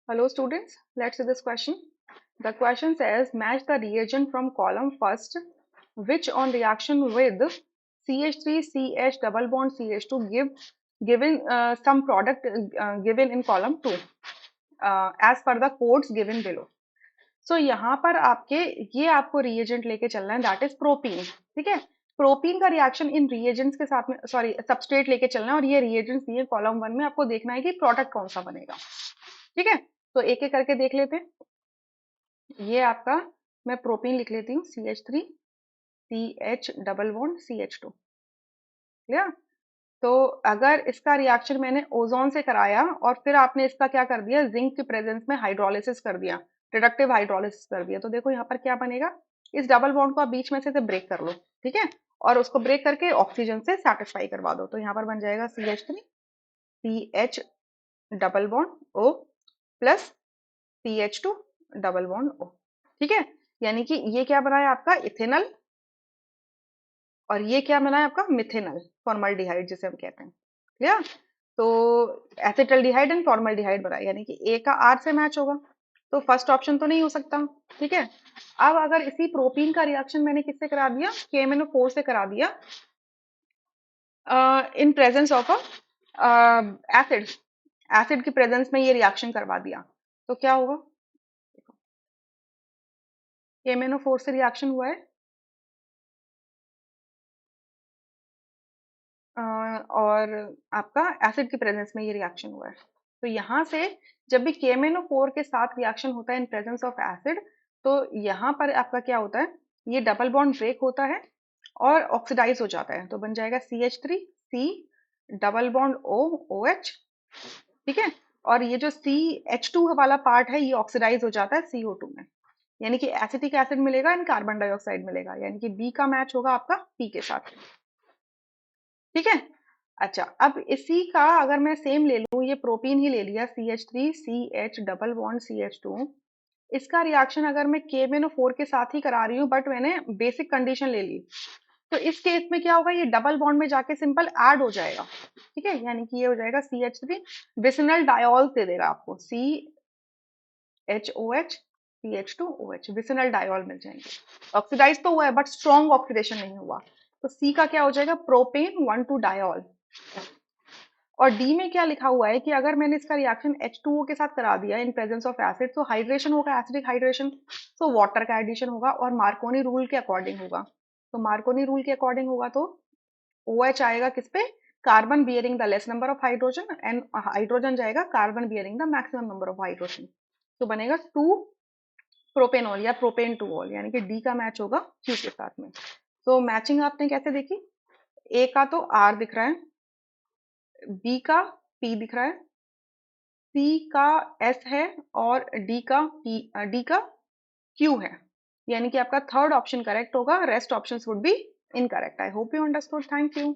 Hello students, let's see this question. The question says match the reagent from column first which on reaction with CH3 CH double bond CH2 given some product given in column 2 as per the codes given below. So यहाँ पर आपके ये आपको reagent लेके चलना है that is propene, ठीक है। प्रोपीन का रिएक्शन इन रिएजेंट्स के साथ में सॉरी सबस्ट्रेट लेके चलना है और ये रिएजेंट्स दिए कॉलम 1 में, आपको देखना है कि प्रोडक्ट कौन सा बनेगा, ठीक है। तो एक एक करके देख लेते हैं। ये आपका मैं प्रोपीन लिख लेती हूँ CH3 CH double bond CH2, clear. तो अगर इसका रिएक्शन मैंने ओजोन से कराया और फिर आपने इसका क्या कर दिया, जिंक की प्रेजेंस में हाइड्रोलिसिस कर दिया, रिडक्टिव हाइड्रोलिसिस कर दिया, तो देखो यहाँ पर क्या बनेगा, इस डबल बॉन्ड को आप बीच में से ब्रेक कर लो, ठीक है, और उसको ब्रेक करके ऑक्सीजन से सेटिस्फाई करवा दो। तो यहाँ पर बन जाएगा CH3 CH double bond O plus CH2 double bond O, ठीक है। यानी कि ये क्या बना है आपका इथेनल और ये क्या बना है आपका मिथेनल फॉर्मल्डिहाइड जिसे हम कहते हैं, क्लियर। तो एसिटल्डिहाइड एंड फॉर्मल्डिहाइड बना है, यानी कि ए का आर से मैच होगा, तो फर्स्ट ऑप्शन तो नहीं हो सकता, ठीक है। अब अगर इसी प्रोपीन का रिएक्शन मैंने किससे करा दिया, KMnO4 से करा दिया in presence of acid, acid की प्रेजेंस में ये रिएक्शन करवा दिया, तो क्या होगा, KMnO4 से रिएक्शन हुआ है और आपका एसिड की प्रेजेंस में ये रिएक्शन हुआ है। तो यहाँ से जब भी KMnO4 के साथ रिएक्शन होता है इन प्रेजेंस ऑफ एसिड, तो यहाँ पर आपका क्या होता है, ये डबल बॉन्ड ब्रेक होता है और ऑक्सीडाइज हो जाता है, तो बन जाएगा CH3 C double bond O OH, ठीक है। और ये जो CH2 वाला पार्ट है ये ऑक्सीडाइज हो जाता है CO2 में, यानी कि एसिटिक एसिड मिलेगा एंड कार्बन डाइऑक्साइड मिलेगा, यानी कि बी का मैच होगा आपका पी के साथ, ठीक है। अच्छा, अब इसी का अगर मैं सेम ले लूं, ये प्रोपीन ही ले लिया CH3 CH double bond CH2, इसका रिएक्शन अगर मैं KMnO4 के साथ ही करा रही हूँ बट मैंने बेसिक कंडीशन ले ली, तो इस केस में क्या होगा, ये डबल बॉन्ड में जाके सिंपल ऐड हो जाएगा, ठीक है। यानी कि ये हो जाएगा CH3 विसिनल डायोल दे देगा आपको CHOH CH2OH, विसिनल डायोल मिल जाएंगे। ऑक्सीडाइज तो हुआ है बट स्ट्रॉन्ग ऑक्सीडेशन नहीं हुआ, तो सी का क्या हो जाएगा, प्रोपेन 1,2 डायोल। और डी में क्या लिखा हुआ है कि अगर मैंने इसका रिएक्शन H2O के साथ करा दिया इन प्रेजेंस ऑफ एसिड, तो हाइड्रेशन होगा, एसिडिक हाइड्रेशन, तो वाटर का एडिशन होगा और मार्कोनी रूल के अकॉर्डिंग होगा। तो मार्कोनी रूल के अकॉर्डिंग होगा तो OH आएगा किस पे, carbon bearing the less number of hydrogen and hydrogen जाएगा carbon bearing the maximum number of hydrogen, तो बनेगा 2 प्रोपेनॉल या प्रोपेन 2ऑल, यानी कि डी का मैच होगा क्यू के साथ में। तो मैचिंग आपने कैसे देखी, ए का तो आर दिख रहा है, बी का पी दिख रहा है, सी का एस है और डी का क्यू है, यानी कि आपका थर्ड ऑप्शन करेक्ट होगा, rest options would be incorrect. I hope you understood, thank you.